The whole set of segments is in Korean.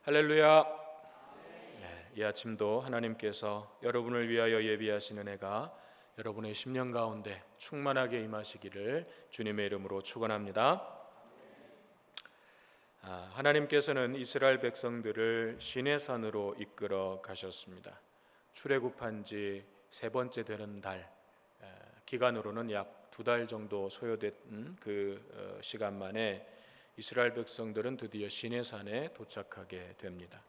할렐루야. 이 아침도 하나님께서 여러분을 위하여 예비하신 은혜가 여러분의 심령 가운데 충만하게 임하시기를 주님의 이름으로 축원합니다. 하나님께서는 이스라엘 백성들을 시내산으로 이끌어 가셨습니다. 출애굽한 지 세 번째 되는 달, 기간으로는 약 2달 정도 소요된 그 시간 만에 이스라엘 백성들은 드디어 시내산에 도착하게 됩니다.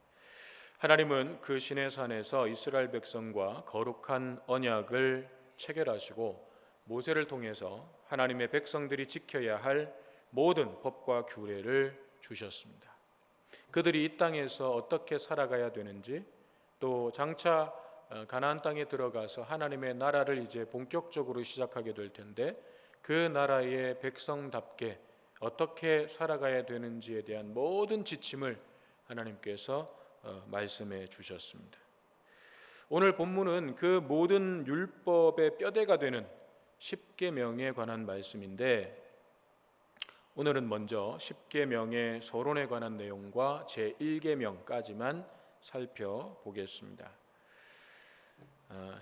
하나님은 그 시내산에서 이스라엘 백성과 거룩한 언약을 체결하시고 모세를 통해서 하나님의 백성들이 지켜야 할 모든 법과 규례를 주셨습니다. 그들이 이 땅에서 어떻게 살아가야 되는지, 또 장차 가나안 땅에 들어가서 하나님의 나라를 이제 본격적으로 시작하게 될 텐데 그 나라의 백성답게 어떻게 살아가야 되는지에 대한 모든 지침을 하나님께서 말씀해 주셨습니다. 오늘 본문은 그 모든 율법의 뼈대가 되는 십계명에 관한 말씀인데, 오늘은 먼저 십계명의 서론에 관한 내용과 제1계명까지만 살펴보겠습니다.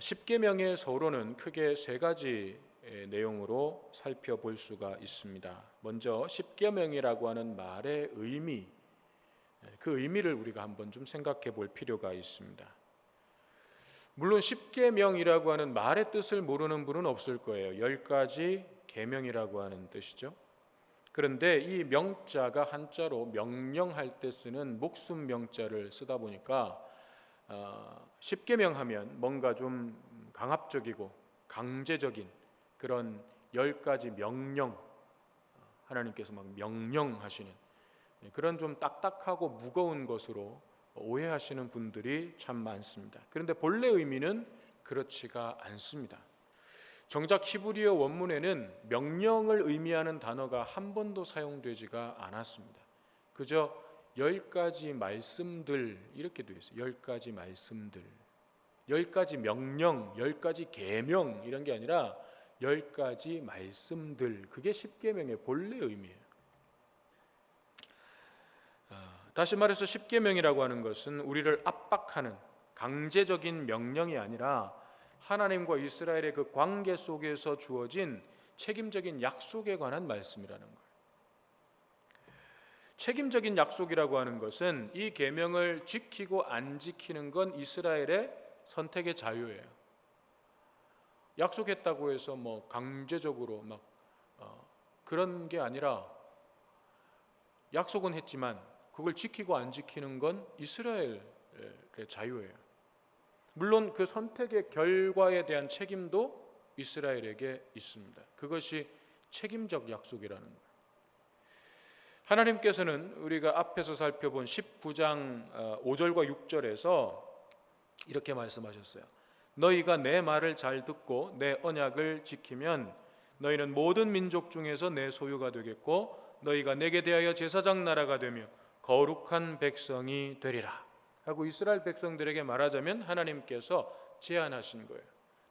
십계명의 서론은 크게 세 가지 내용으로 살펴볼 수가 있습니다. 먼저 십계명이라고 하는 말의 의미, 그 의미를 우리가 한번 좀 생각해 볼 필요가 있습니다. 물론 십계명이라고 하는 말의 뜻을 모르는 분은 없을 거예요. 10가지 계명이라고 하는 뜻이죠. 그런데 이 명자가 한자로 명령할 때 쓰는 목숨 명자를 쓰다 보니까 십계명 하면 뭔가 좀 강압적이고 강제적인 그런 10가지 명령, 하나님께서 막 명령하시는 그런 좀 딱딱하고 무거운 것으로 오해하시는 분들이 참 많습니다. 그런데 본래 의미는 그렇지가 않습니다. 정작 히브리어 원문에는 명령을 의미하는 단어가 한 번도 사용되지가 않았습니다. 그저 10가지 말씀들 이렇게 되어 있어요. 10가지 말씀들, 10가지 명령, 10가지 계명 이런 게 아니라 10가지 말씀들, 그게 십계명의 본래 의미예요. 다시 말해서 십계명이라고 하는 것은 우리를 압박하는 강제적인 명령이 아니라 하나님과 이스라엘의 그 관계 속에서 주어진 책임적인 약속에 관한 말씀이라는 거예요. 책임적인 약속이라고 하는 것은 이 계명을 지키고 안 지키는 건 이스라엘의 선택의 자유예요. 약속했다고 해서 뭐 강제적으로 막 그런 게 아니라, 약속은 했지만 그걸 지키고 안 지키는 건 이스라엘의 자유예요. 물론 그 선택의 결과에 대한 책임도 이스라엘에게 있습니다. 그것이 책임적 약속이라는 거예요. 하나님께서는 우리가 앞에서 살펴본 19장 5절과 6절에서 이렇게 말씀하셨어요. 너희가 내 말을 잘 듣고 내 언약을 지키면 너희는 모든 민족 중에서 내 소유가 되겠고 너희가 내게 대하여 제사장 나라가 되며 거룩한 백성이 되리라 하고 이스라엘 백성들에게 말하자면 하나님께서 제안하신 거예요.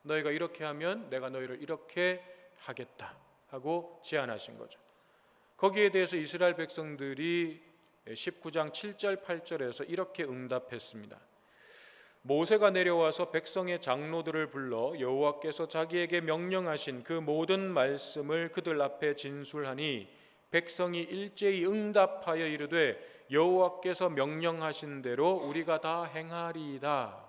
너희가 이렇게 하면 내가 너희를 이렇게 하겠다 하고 제안하신 거죠. 거기에 대해서 이스라엘 백성들이 19장 7절 8절에서 이렇게 응답했습니다. 모세가 내려와서 백성의 장로들을 불러 여호와께서 자기에게 명령하신 그 모든 말씀을 그들 앞에 진술하니 백성이 일제히 응답하여 이르되 여호와께서 명령하신 대로 우리가 다 행하리이다.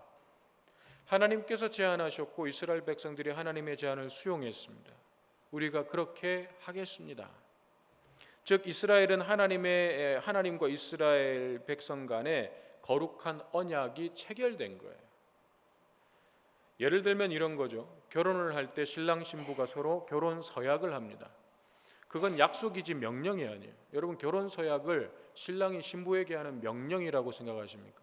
하나님께서 제안하셨고 이스라엘 백성들이 하나님의 제안을 수용했습니다. 우리가 그렇게 하겠습니다. 즉 이스라엘은 하나님과 이스라엘 백성 간에 거룩한 언약이 체결된 거예요. 예를 들면 이런 거죠. 결혼을 할 때 신랑 신부가 서로 결혼 서약을 합니다. 그건 약속이지 명령이 아니에요. 여러분, 결혼 서약을 신랑이 신부에게 하는 명령이라고 생각하십니까?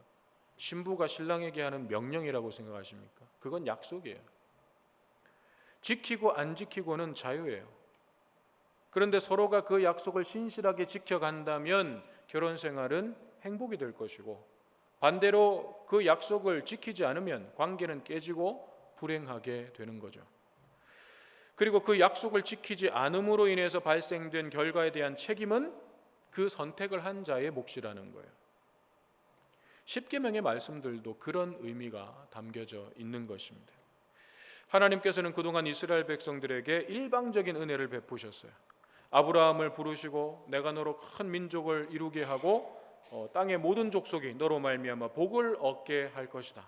신부가 신랑에게 하는 명령이라고 생각하십니까? 그건 약속이에요. 지키고 안 지키고는 자유예요. 그런데 서로가 그 약속을 신실하게 지켜간다면 결혼 생활은 행복이 될 것이고, 반대로 그 약속을 지키지 않으면 관계는 깨지고 불행하게 되는 거죠. 그리고 그 약속을 지키지 않음으로 인해서 발생된 결과에 대한 책임은 그 선택을 한 자의 몫이라는 거예요. 십계명의 말씀들도 그런 의미가 담겨져 있는 것입니다. 하나님께서는 그동안 이스라엘 백성들에게 일방적인 은혜를 베푸셨어요. 아브라함을 부르시고 내가 너로 큰 민족을 이루게 하고 땅의 모든 족속이 너로 말미암아 복을 얻게 할 것이다.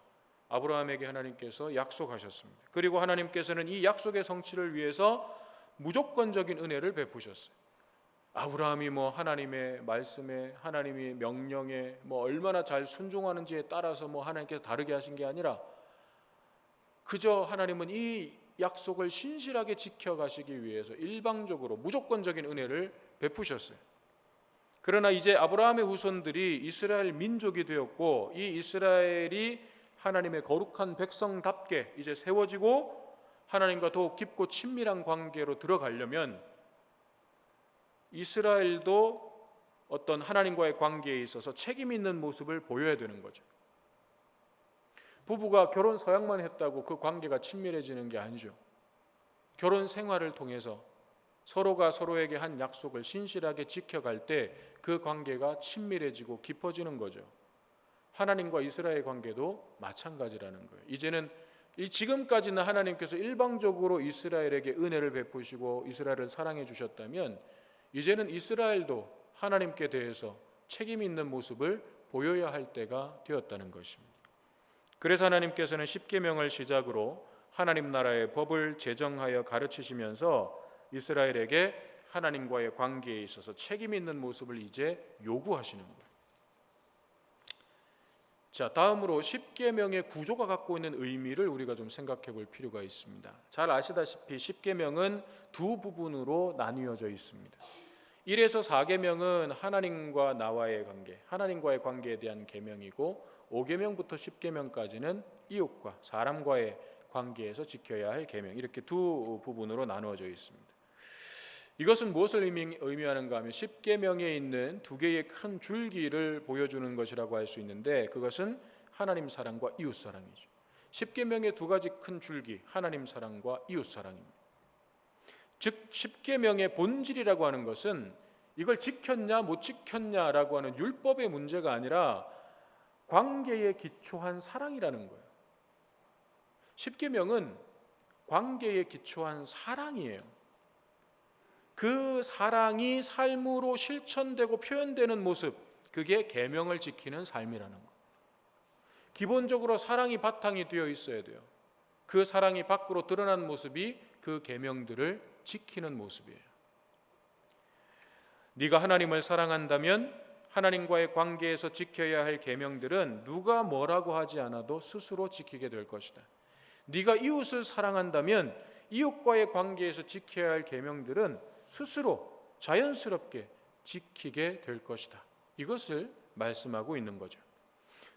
아브라함에게 하나님께서 약속하셨습니다. 그리고 하나님께서는 이 약속의 성취를 위해서 무조건적인 은혜를 베푸셨어요. 아브라함이 하나님의 말씀에, 하나님의 명령에 얼마나 잘 순종하는지에 따라서 하나님께서 다르게 하신 게 아니라 그저 하나님은 이 약속을 신실하게 지켜가시기 위해서 일방적으로 무조건적인 은혜를 베푸셨어요. 그러나 이제 아브라함의 후손들이 이스라엘 민족이 되었고 이 이스라엘이 하나님의 거룩한 백성답게 이제 세워지고 하나님과 더욱 깊고 친밀한 관계로 들어가려면 이스라엘도 어떤 하나님과의 관계에 있어서 책임 있는 모습을 보여야 되는 거죠. 부부가 결혼 서약만 했다고 그 관계가 친밀해지는 게 아니죠. 결혼 생활을 통해서 서로가 서로에게 한 약속을 신실하게 지켜갈 때 그 관계가 친밀해지고 깊어지는 거죠. 하나님과 이스라엘 관계도 마찬가지라는 거예요. 이제는 지금까지는 하나님께서 일방적으로 이스라엘에게 은혜를 베푸시고 이스라엘을 사랑해 주셨다면 이제는 이스라엘도 하나님께 대해서 책임 있는 모습을 보여야 할 때가 되었다는 것입니다. 그래서 하나님께서는 십계명을 시작으로 하나님 나라의 법을 제정하여 가르치시면서 이스라엘에게 하나님과의 관계에 있어서 책임 있는 모습을 이제 요구하시는 거예요. 자, 다음으로 십계명의 구조가 갖고 있는 의미를 우리가 좀 생각해 볼 필요가 있습니다. 잘 아시다시피 십계명은 두 부분으로 나뉘어져 있습니다. 1에서 4계명은 하나님과 나와의 관계, 하나님과의 관계에 대한 계명이고 5계명부터 10계명까지는 이웃과 사람과의 관계에서 지켜야 할 계명, 이렇게 두 부분으로 나누어져 있습니다. 이것은 무엇을 의미하는가 하면 10계명에 있는 두 개의 큰 줄기를 보여주는 것이라고 할 수 있는데 그것은 하나님 사랑과 이웃 사랑이죠. 10계명의 두 가지 큰 줄기, 하나님 사랑과 이웃 사랑입니다. 즉 10계명의 본질이라고 하는 것은 이걸 지켰냐 못 지켰냐라고 하는 율법의 문제가 아니라 관계에 기초한 사랑이라는 거예요. 10계명은 관계에 기초한 사랑이에요. 그 사랑이 삶으로 실천되고 표현되는 모습, 그게 계명을 지키는 삶이라는 거. 기본적으로 사랑이 바탕이 되어 있어야 돼요. 그 사랑이 밖으로 드러난 모습이 그 계명들을 지키는 모습이에요. 네가 하나님을 사랑한다면 하나님과의 관계에서 지켜야 할 계명들은 누가 뭐라고 하지 않아도 스스로 지키게 될 것이다. 네가 이웃을 사랑한다면 이웃과의 관계에서 지켜야 할 계명들은 스스로 자연스럽게 지키게 될 것이다. 이것을 말씀하고 있는 거죠.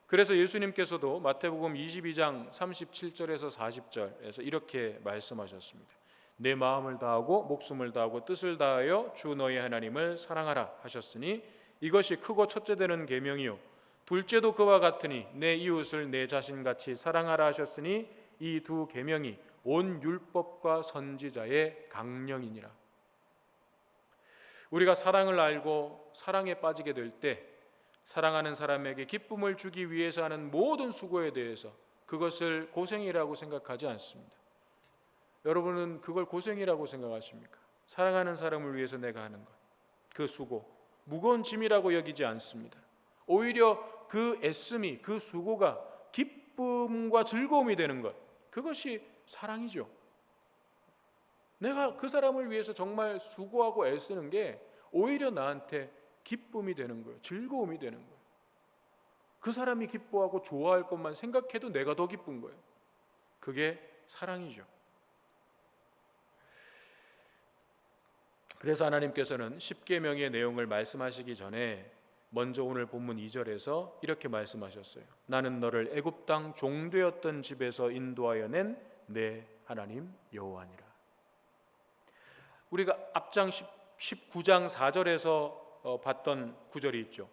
그래서 예수님께서도 마태복음 22장 37절에서 40절에서 이렇게 말씀하셨습니다. 내 마음을 다하고 목숨을 다하고 뜻을 다하여 주 너희 하나님을 사랑하라 하셨으니 이것이 크고 첫째 되는 계명이요 둘째도 그와 같으니 내 이웃을 내 자신같이 사랑하라 하셨으니 이 두 계명이 온 율법과 선지자의 강령이니라. 우리가 사랑을 알고 사랑에 빠지게 될 때 사랑하는 사람에게 기쁨을 주기 위해서 하는 모든 수고에 대해서 그것을 고생이라고 생각하지 않습니다. 여러분은 그걸 고생이라고 생각하십니까? 사랑하는 사람을 위해서 내가 하는 것, 그 수고, 무거운 짐이라고 여기지 않습니다. 오히려 그 애씀이, 그 수고가 기쁨과 즐거움이 되는 것, 그것이 사랑이죠. 내가 그 사람을 위해서 정말 수고하고 애쓰는 게 오히려 나한테 기쁨이 되는 거예요. 즐거움이 되는 거예요. 그 사람이 기뻐하고 좋아할 것만 생각해도 내가 더 기쁜 거예요. 그게 사랑이죠. 그래서 하나님께서는 십계명의 내용을 말씀하시기 전에 먼저 오늘 본문 2절에서 이렇게 말씀하셨어요. 나는 너를 애굽 땅 종되었던 집에서 인도하여 낸 내 하나님 여호와니라. 우리가 앞장 19장 4절에서 봤던 구절이 있죠.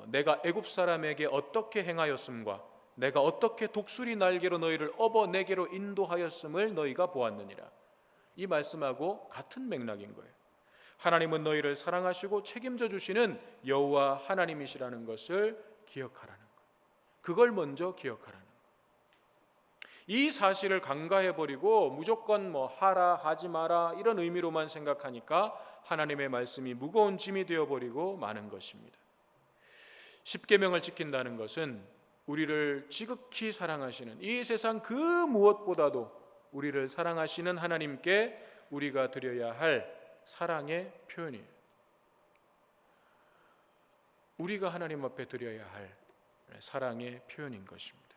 내가 애굽 사람에게 어떻게 행하였음과 내가 어떻게 독수리 날개로 너희를 업어 내게로 인도하였음을 너희가 보았느니라. 이 말씀하고 같은 맥락인 거예요. 하나님은 너희를 사랑하시고 책임져 주시는 여호와 하나님이시라는 것을 기억하라는 거예요. 그걸 먼저 기억하라는 거예요. 이 사실을 간과해버리고 무조건 하라 하지 마라 이런 의미로만 생각하니까 하나님의 말씀이 무거운 짐이 되어버리고 마는 것입니다. 십계명을 지킨다는 것은 우리를 지극히 사랑하시는, 이 세상 그 무엇보다도 우리를 사랑하시는 하나님께 우리가 드려야 할 사랑의 표현이에요. 우리가 하나님 앞에 드려야 할 사랑의 표현인 것입니다.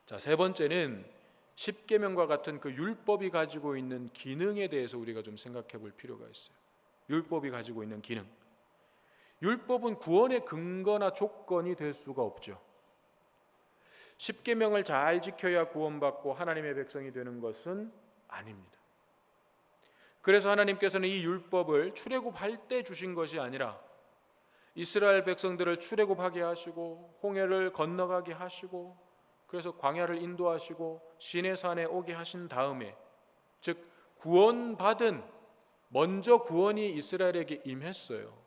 자, 세 번째는 십계명과 같은 그 율법이 가지고 있는 기능에 대해서 우리가 좀 생각해 볼 필요가 있어요. 율법이 가지고 있는 기능. 율법은 구원의 근거나 조건이 될 수가 없죠. 십계명을 잘 지켜야 구원받고 하나님의 백성이 되는 것은 아닙니다. 그래서 하나님께서는 이 율법을 출애굽할 때 주신 것이 아니라 이스라엘 백성들을 출애굽하게 하시고 홍해를 건너가게 하시고 그래서 광야를 인도하시고 시내산에 오게 하신 다음에, 즉 구원받은, 먼저 구원이 이스라엘에게 임했어요.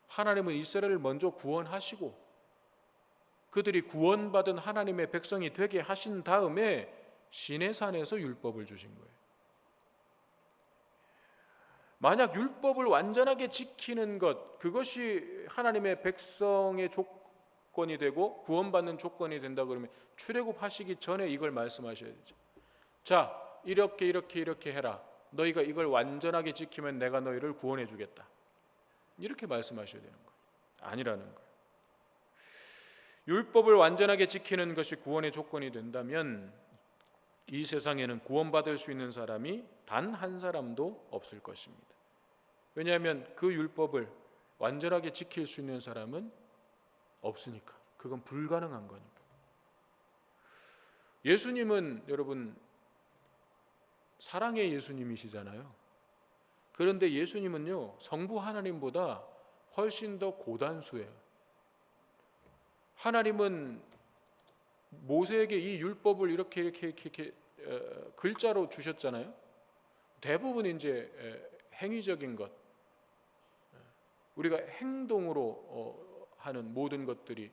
하나님은 이스라엘을 먼저 구원하시고 그들이 구원받은 하나님의 백성이 되게 하신 다음에 시내산에서 율법을 주신 거예요. 만약 율법을 완전하게 지키는 것, 그것이 하나님의 백성의 조건이 되고 구원받는 조건이 된다 그러면 출애굽하시기 전에 이걸 말씀하셔야 되죠. 자, 이렇게 해라. 너희가 이걸 완전하게 지키면 내가 너희를 구원해 주겠다. 이렇게 말씀하셔야 되는 거예요. 아니라는 거예요. 율법을 완전하게 지키는 것이 구원의 조건이 된다면 이 세상에는 구원받을 수 있는 사람이 단 한 사람도 없을 것입니다. 왜냐하면 그 율법을 완전하게 지킬 수 있는 사람은 없으니까. 그건 불가능한 거니까. 예수님은 여러분 사랑의 예수님이시잖아요. 그런데 예수님은요, 성부 하나님보다 훨씬 더 고단수예요. 하나님은 모세에게 이 율법을 이렇게 글자로 주셨잖아요. 대부분 이제 행위적인 것, 우리가 행동으로 하는 모든 것들이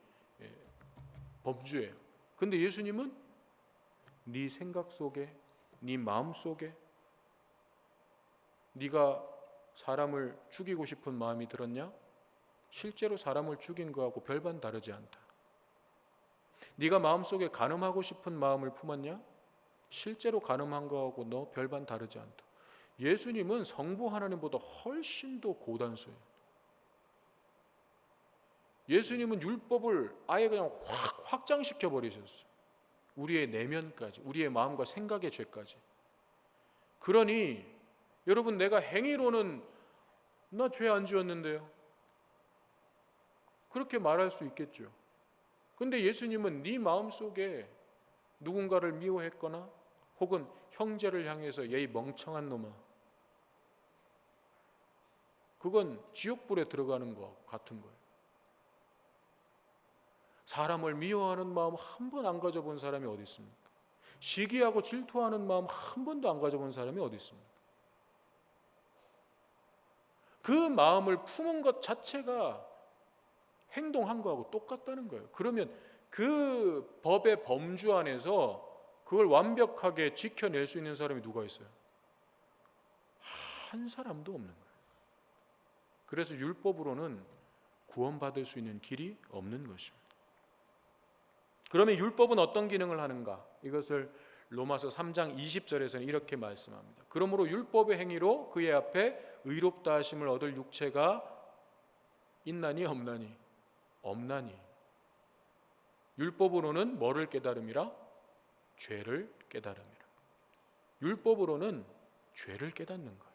범주예요. 근데 예수님은 네 생각 속에, 네 마음 속에 네가 사람을 죽이고 싶은 마음이 들었냐? 실제로 사람을 죽인 거하고 별반 다르지 않다. 네가 마음속에 간음하고 싶은 마음을 품었냐? 실제로 간음한 거하고 너 별반 다르지 않다. 예수님은 성부 하나님보다 훨씬 더 고단수예요. 예수님은 율법을 아예 그냥 확장시켜 버리셨어요. 우리의 내면까지, 우리의 마음과 생각의 죄까지. 그러니 여러분, 내가 행위로는 나 죄 안 지었는데요, 그렇게 말할 수 있겠죠. 근데 예수님은 네 마음속에 누군가를 미워했거나 혹은 형제를 향해서 얘 멍청한 놈아, 그건 지옥불에 들어가는 거 같은 거예요. 사람을 미워하는 마음 한 번 안 가져본 사람이 어디 있습니까? 시기하고 질투하는 마음 한 번도 안 가져본 사람이 어디 있습니까? 그 마음을 품은 것 자체가 행동한 거하고 똑같다는 거예요. 그러면 그 법의 범주 안에서 그걸 완벽하게 지켜낼 수 있는 사람이 누가 있어요? 한 사람도 없는 거예요. 그래서 율법으로는 구원받을 수 있는 길이 없는 것입니다. 그러면 율법은 어떤 기능을 하는가? 이것을 로마서 3장 20절에서는 이렇게 말씀합니다. 그러므로 율법의 행위로 그의 앞에 의롭다 하심을 얻을 육체가 있나니 없나니? 없나니. 율법으로는 뭐를 깨달음이라? 죄를 깨달음이라. 율법으로는 죄를 깨닫는 거예요.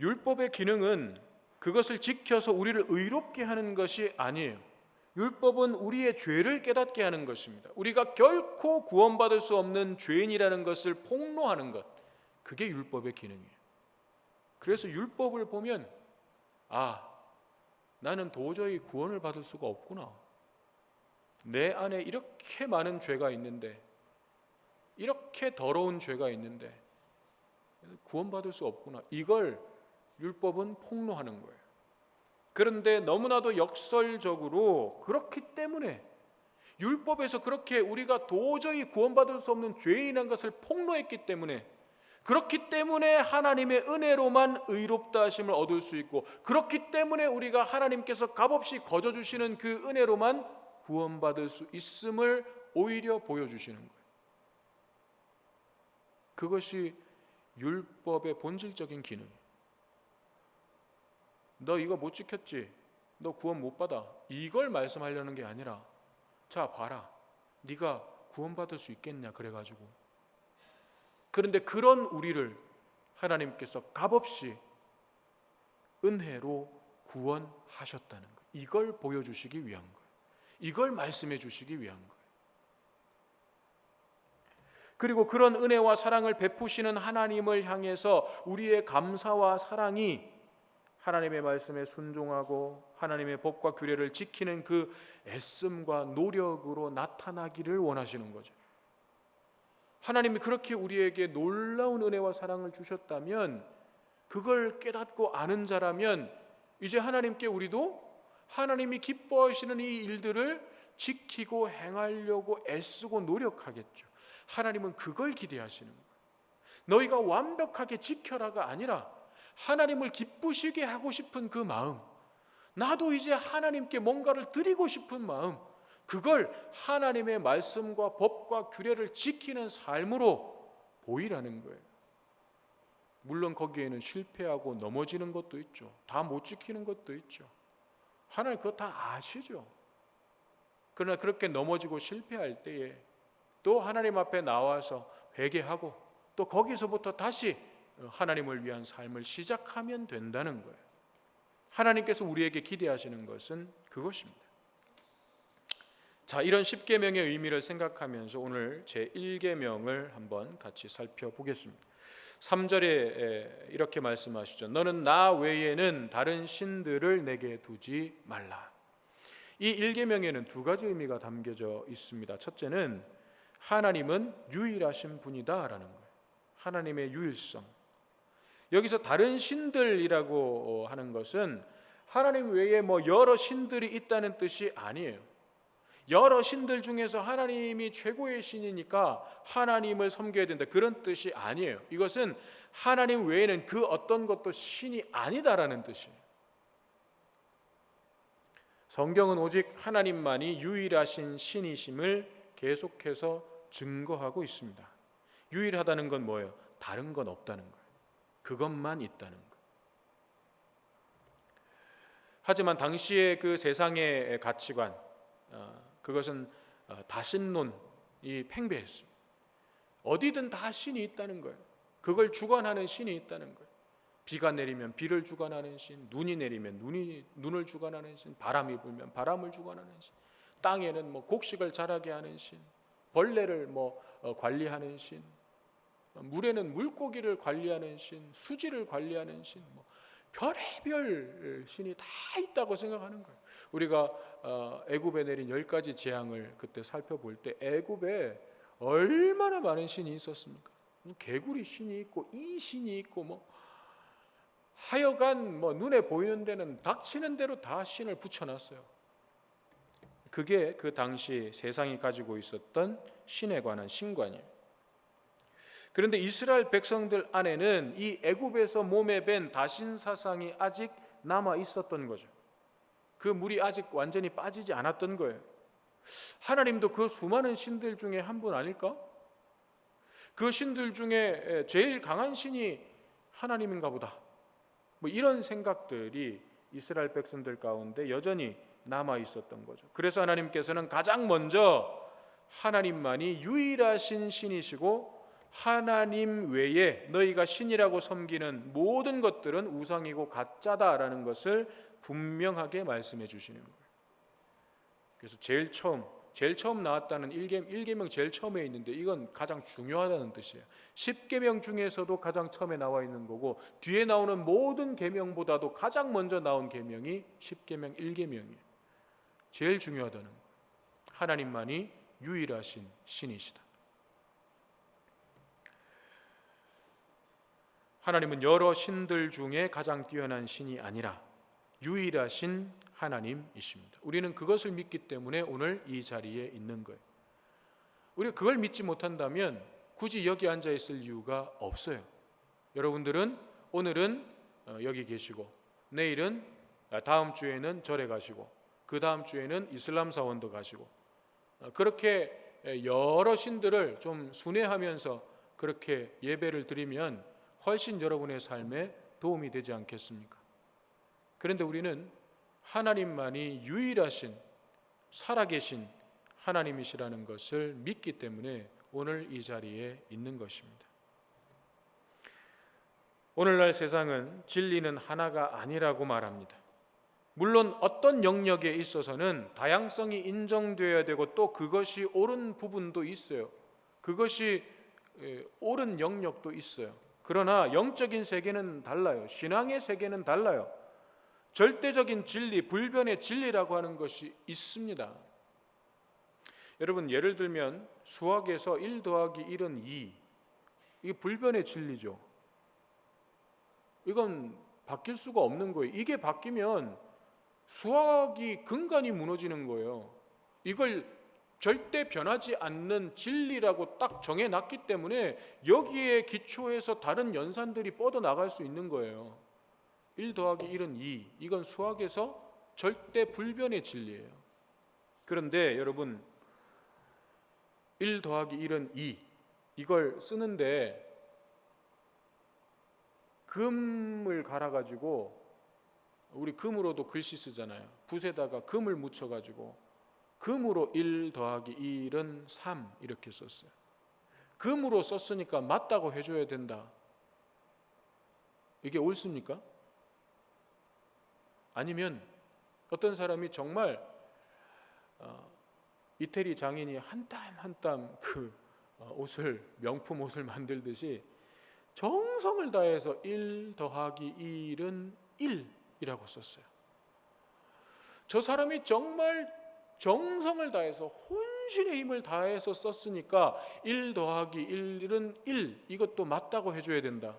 율법의 기능은 그것을 지켜서 우리를 의롭게 하는 것이 아니에요. 율법은 우리의 죄를 깨닫게 하는 것입니다. 우리가 결코 구원받을 수 없는 죄인이라는 것을 폭로하는 것, 그게 율법의 기능이에요. 그래서 율법을 보면 나는 도저히 구원을 받을 수가 없구나. 내 안에 이렇게 많은 죄가 있는데, 이렇게 더러운 죄가 있는데 구원받을 수 없구나. 이걸 율법은 폭로하는 거예요. 그런데 너무나도 역설적으로 그렇기 때문에, 율법에서 그렇게 우리가 도저히 구원받을 수 없는 죄인이라는 것을 폭로했기 때문에, 그렇기 때문에 하나님의 은혜로만 의롭다 하심을 얻을 수 있고, 그렇기 때문에 우리가 하나님께서 값없이 거저 주시는 그 은혜로만 구원받을 수 있음을 오히려 보여주시는 거예요. 그것이 율법의 본질적인 기능이에요. 너 이거 못 지켰지? 너 구원 못 받아. 이걸 말씀하려는 게 아니라, 자 봐라, 네가 구원받을 수 있겠냐 그래가지고. 그런데 그런 우리를 하나님께서 값없이 은혜로 구원하셨다는 것, 이걸 보여주시기 위한 거예요. 이걸 말씀해 주시기 위한 거예요. 그리고 그런 은혜와 사랑을 베푸시는 하나님을 향해서 우리의 감사와 사랑이 하나님의 말씀에 순종하고 하나님의 법과 규례를 지키는 그 애씀과 노력으로 나타나기를 원하시는 거죠. 하나님이 그렇게 우리에게 놀라운 은혜와 사랑을 주셨다면, 그걸 깨닫고 아는 자라면 이제 하나님께 우리도 하나님이 기뻐하시는 이 일들을 지키고 행하려고 애쓰고 노력하겠죠. 하나님은 그걸 기대하시는 거예요. 너희가 완벽하게 지켜라가 아니라 하나님을 기쁘시게 하고 싶은 그 마음, 나도 이제 하나님께 뭔가를 드리고 싶은 마음, 그걸 하나님의 말씀과 법과 규례를 지키는 삶으로 보이라는 거예요. 물론 거기에는 실패하고 넘어지는 것도 있죠. 다 못 지키는 것도 있죠. 하나님 그거 다 아시죠. 그러나 그렇게 넘어지고 실패할 때에 또 하나님 앞에 나와서 회개하고 또 거기서부터 다시 하나님을 위한 삶을 시작하면 된다는 거예요. 하나님께서 우리에게 기대하시는 것은 그것입니다. 자, 이런 10계명의 의미를 생각하면서 오늘 제1계명을 한번 같이 살펴보겠습니다. 3절에 이렇게 말씀하시죠. 너는 나 외에는 다른 신들을 내게 두지 말라. 이 1계명에는 두 가지 의미가 담겨져 있습니다. 첫째는 하나님은 유일하신 분이다 라는 거예요. 하나님의 유일성. 여기서 다른 신들이라고 하는 것은 하나님 외에 여러 신들이 있다는 뜻이 아니에요. 여러 신들 중에서 하나님이 최고의 신이니까 하나님을 섬겨야 된다, 그런 뜻이 아니에요. 이것은 하나님 외에는 그 어떤 것도 신이 아니다라는 뜻이에요. 성경은 오직 하나님만이 유일하신 신이심을 계속해서 증거하고 있습니다. 유일하다는 건 뭐예요? 다른 건 없다는 거예요. 그것만 있다는 것. 하지만 당시의 그 세상의 가치관, 그것은 다신론이 팽배했습니다. 어디든 다 신이 있다는 거예요. 그걸 주관하는 신이 있다는 거예요. 비가 내리면 비를 주관하는 신, 눈이 내리면 눈을 주관하는 신, 바람이 불면 바람을 주관하는 신, 땅에는 곡식을 자라게 하는 신, 벌레를 관리하는 신, 물에는 물고기를 관리하는 신, 수지를 관리하는 신, 별의별 신이 다 있다고 생각하는 거예요. 우리가 애굽에 내린 10가지 재앙을 그때 살펴볼 때 애굽에 얼마나 많은 신이 있었습니까? 개구리 신이 있고 이 신이 있고 하여간 눈에 보이는 데는 닥치는 대로 다 신을 붙여놨어요. 그게 그 당시 세상이 가지고 있었던 신에 관한 신관이에요. 그런데 이스라엘 백성들 안에는 이 애굽에서 몸에 밴 다신 사상이 아직 남아 있었던 거죠. 그 물이 아직 완전히 빠지지 않았던 거예요. 하나님도 그 수많은 신들 중에 한 분 아닐까? 그 신들 중에 제일 강한 신이 하나님인가 보다. 이런 생각들이 이스라엘 백성들 가운데 여전히 남아 있었던 거죠. 그래서 하나님께서는 가장 먼저 하나님만이 유일하신 신이시고 하나님 외에 너희가 신이라고 섬기는 모든 것들은 우상이고 가짜다라는 것을 분명하게 말씀해 주시는 거예요. 그래서 제일 처음 나왔다는 1계명 제일 처음에 있는데 이건 가장 중요하다는 뜻이에요. 10계명 중에서도 가장 처음에 나와 있는 거고 뒤에 나오는 모든 계명보다도 가장 먼저 나온 계명이 10계명 1계명이에요. 제일 중요하다는 거예요. 하나님만이 유일하신 신이시다. 하나님은 여러 신들 중에 가장 뛰어난 신이 아니라 유일하신 하나님이십니다. 우리는 그것을 믿기 때문에 오늘 이 자리에 있는 거예요. 우리가 그걸 믿지 못한다면 굳이 여기 앉아 있을 이유가 없어요. 여러분들은 오늘은 여기 계시고, 내일은 다음 주에는 절에 가시고, 그 다음 주에는 이슬람 사원도 가시고, 그렇게 여러 신들을 좀 순회하면서 그렇게 예배를 드리면 훨씬 여러분의 삶에 도움이 되지 않겠습니까? 그런데 우리는 하나님만이 유일하신 살아계신 하나님이시라는 것을 믿기 때문에 오늘 이 자리에 있는 것입니다. 오늘날 세상은 진리는 하나가 아니라고 말합니다. 물론 어떤 영역에 있어서는 다양성이 인정되어야 되고 또 그것이 옳은 부분도 있어요. 그것이 옳은 영역도 있어요. 그러나 영적인 세계는 달라요. 신앙의 세계는 달라요. 절대적인 진리, 불변의 진리라고 하는 것이 있습니다. 여러분, 예를 들면 수학에서 1 더하기 1은 2, 이게 불변의 진리죠. 이건 바뀔 수가 없는 거예요. 이게 바뀌면 수학이 근간이 무너지는 거예요. 이걸 절대 변하지 않는 진리라고 딱 정해놨기 때문에 여기에 기초해서 다른 연산들이 뻗어나갈 수 있는 거예요. 1 더하기 1은 2, 이건 수학에서 절대 불변의 진리예요. 그런데 여러분, 1 더하기 1은 2, 이걸 쓰는데 금을 갈아가지고, 우리 금으로도 글씨 쓰잖아요. 붓에다가 금을 묻혀가지고 금으로 1 더하기 1은 3 이렇게 썼어요. 금으로 썼으니까 맞다고 해줘야 된다. 이게 옳습니까? 아니면 어떤 사람이 정말 이태리 장인이 한 땀 한 땀 그 옷을, 명품 옷을 만들듯이 정성을 다해서 1 더하기 1은 1 이라고 썼어요. 저 사람이 정말 정성을 다해서 혼신의 힘을 다해서 썼으니까 1 더하기 1은 1, 이것도 맞다고 해줘야 된다.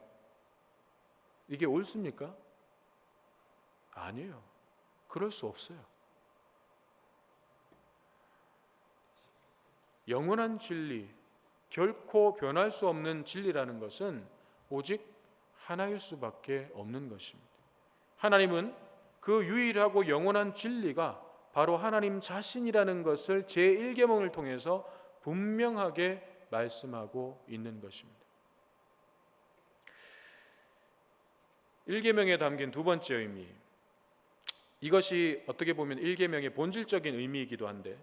이게 옳습니까? 아니에요. 그럴 수 없어요. 영원한 진리, 결코 변할 수 없는 진리라는 것은 오직 하나일 수밖에 없는 것입니다. 하나님은 그 유일하고 영원한 진리가 바로 하나님 자신이라는 것을 제1계명을 통해서 분명하게 말씀하고 있는 것입니다. 1계명에 담긴 두 번째 의미, 이것이 어떻게 보면 1계명의 본질적인 의미이기도 한데,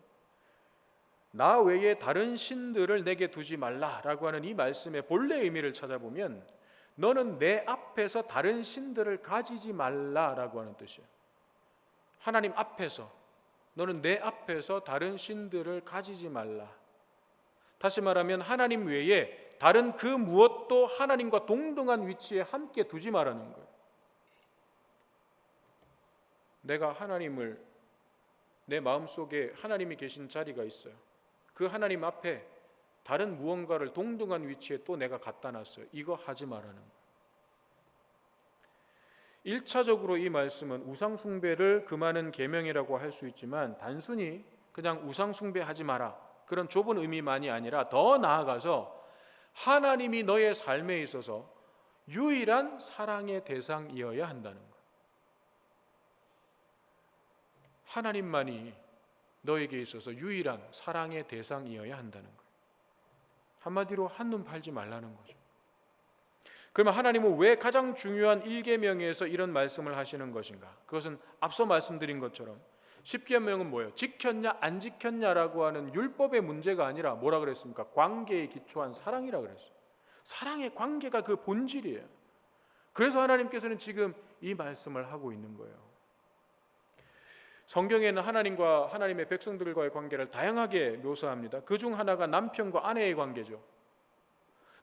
나 외에 다른 신들을 내게 두지 말라라고 하는 이 말씀의 본래 의미를 찾아보면 너는 내 앞에서 다른 신들을 가지지 말라라고 하는 뜻이에요. 하나님 앞에서, 너는 내 앞에서 다른 신들을 가지지 말라. 다시 말하면 하나님 외에 다른 그 무엇도 하나님과 동등한 위치에 함께 두지 말라는 거예요. 내가 하나님을, 내 마음속에 하나님이 계신 자리가 있어요. 그 하나님 앞에 다른 무언가를 동등한 위치에 또 내가 갖다 놨어요. 이거 하지 말라는 거예요. 1차적으로 이 말씀은 우상 숭배를 금하는 계명이라고 할 수 있지만, 단순히 그냥 우상 숭배하지 마라, 그런 좁은 의미만이 아니라 더 나아가서 하나님이 너의 삶에 있어서 유일한 사랑의 대상이어야 한다는 거예요. 하나님만이 너에게 있어서 유일한 사랑의 대상이어야 한다는 거예요. 한마디로 한눈 팔지 말라는 거죠. 그러면 하나님은 왜 가장 중요한 1계명에서 이런 말씀을 하시는 것인가? 그것은 앞서 말씀드린 것처럼 10계명은 뭐예요? 지켰냐 안 지켰냐라고 하는 율법의 문제가 아니라 뭐라 그랬습니까? 관계에 기초한 사랑이라 그랬어요. 사랑의 관계가 그 본질이에요. 그래서 하나님께서는 지금 이 말씀을 하고 있는 거예요. 성경에는 하나님과 하나님의 백성들과의 관계를 다양하게 묘사합니다. 그중 하나가 남편과 아내의 관계죠.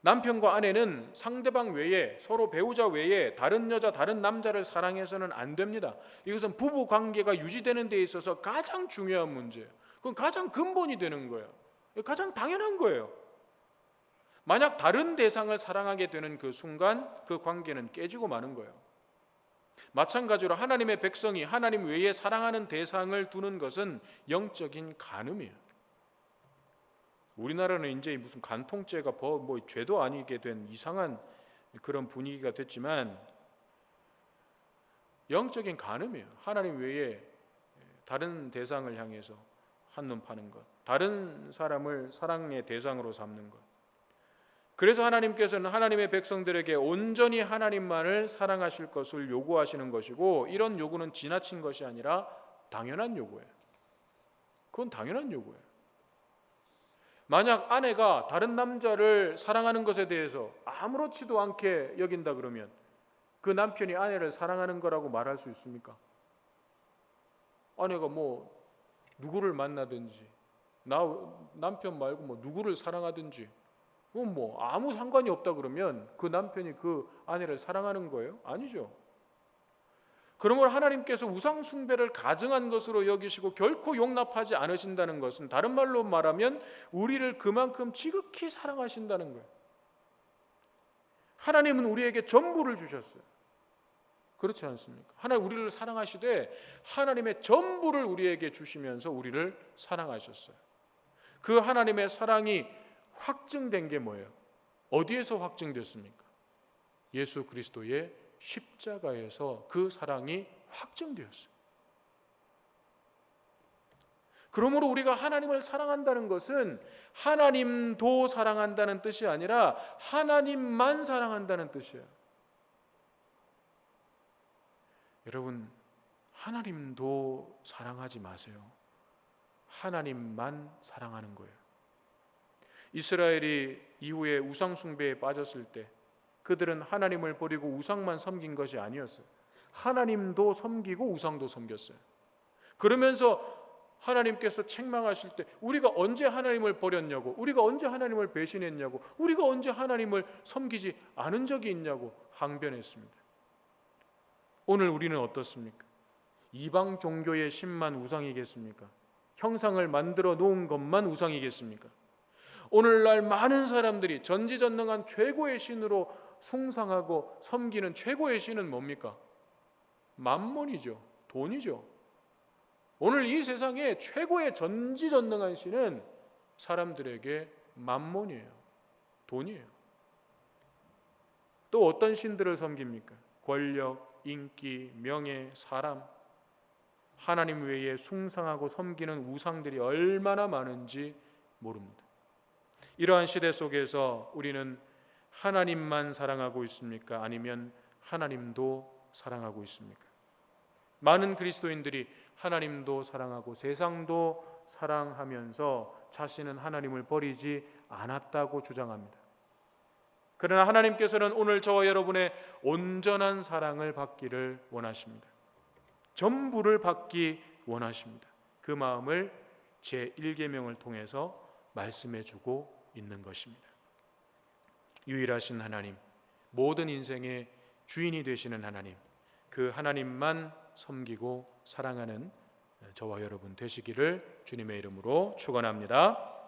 남편과 아내는 상대방 외에, 서로 배우자 외에 다른 여자, 다른 남자를 사랑해서는 안 됩니다. 이것은 부부 관계가 유지되는 데 있어서 가장 중요한 문제예요. 그건 가장 근본이 되는 거예요. 가장 당연한 거예요. 만약 다른 대상을 사랑하게 되는 그 순간 그 관계는 깨지고 마는 거예요. 마찬가지로 하나님의 백성이 하나님 외에 사랑하는 대상을 두는 것은 영적인 간음이에요. 우리나라는 이제 무슨 간통죄가 뭐 죄도 아니게 된 이상한 그런 분위기가 됐지만 영적인 간음이에요. 하나님 외에 다른 대상을 향해서 한눈 파는 것, 다른 사람을 사랑의 대상으로 삼는 것. 그래서 하나님께서는 하나님의 백성들에게 온전히 하나님만을 사랑하실 것을 요구하시는 것이고, 이런 요구는 지나친 것이 아니라 당연한 요구예요. 그건 당연한 요구예요. 만약 아내가 다른 남자를 사랑하는 것에 대해서 아무렇지도 않게 여긴다 그러면 그 남편이 아내를 사랑하는 거라고 말할 수 있습니까? 아내가 뭐 누구를 만나든지 남편 말고 뭐 누구를 사랑하든지 그건 뭐 아무 상관이 없다 그러면 그 남편이 그 아내를 사랑하는 거예요? 아니죠. 그러므로 하나님께서 우상 숭배를 가증한 것으로 여기시고 결코 용납하지 않으신다는 것은, 다른 말로 말하면 우리를 그만큼 지극히 사랑하신다는 거예요. 하나님은 우리에게 전부를 주셨어요. 그렇지 않습니까? 하나님 우리를 사랑하시되 하나님의 전부를 우리에게 주시면서 우리를 사랑하셨어요. 그 하나님의 사랑이 확증된 게 뭐예요? 어디에서 확증됐습니까? 예수 그리스도의 십자가에서 그 사랑이 확증되었어요. 그러므로 우리가 하나님을 사랑한다는 것은 하나님도 사랑한다는 뜻이 아니라 하나님만 사랑한다는 뜻이에요. 여러분, 하나님도 사랑하지 마세요. 하나님만 사랑하는 거예요. 이스라엘이 이후에 우상 숭배에 빠졌을 때 그들은 하나님을 버리고 우상만 섬긴 것이 아니었어요. 하나님도 섬기고 우상도 섬겼어요. 그러면서 하나님께서 책망하실 때 우리가 언제 하나님을 버렸냐고, 우리가 언제 하나님을 배신했냐고, 우리가 언제 하나님을 섬기지 않은 적이 있냐고 항변했습니다. 오늘 우리는 어떻습니까? 이방 종교의 신만 우상이겠습니까? 형상을 만들어 놓은 것만 우상이겠습니까? 오늘날 많은 사람들이 전지전능한 최고의 신으로 숭상하고 섬기는 최고의 신은 뭡니까? 만몬이죠. 돈이죠. 오늘 이 세상에 최고의 전지전능한 신은 사람들에게 만몬이에요. 돈이에요. 또 어떤 신들을 섬깁니까? 권력, 인기, 명예, 사람. 하나님 외에 숭상하고 섬기는 우상들이 얼마나 많은지 모릅니다. 이러한 시대 속에서 우리는 하나님만 사랑하고 있습니까? 아니면 하나님도 사랑하고 있습니까? 많은 그리스도인들이 하나님도 사랑하고 세상도 사랑하면서 자신은 하나님을 버리지 않았다고 주장합니다. 그러나 하나님께서는 오늘 저와 여러분의 온전한 사랑을 받기를 원하십니다. 전부를 받기 원하십니다. 그 마음을 제1계명을 통해서 말씀해 주고 있는 것입니다. 유일하신 하나님, 모든 인생의 주인이 되시는 하나님, 그 하나님만 섬기고 사랑하는 저와 여러분 되시기를 주님의 이름으로 축원합니다.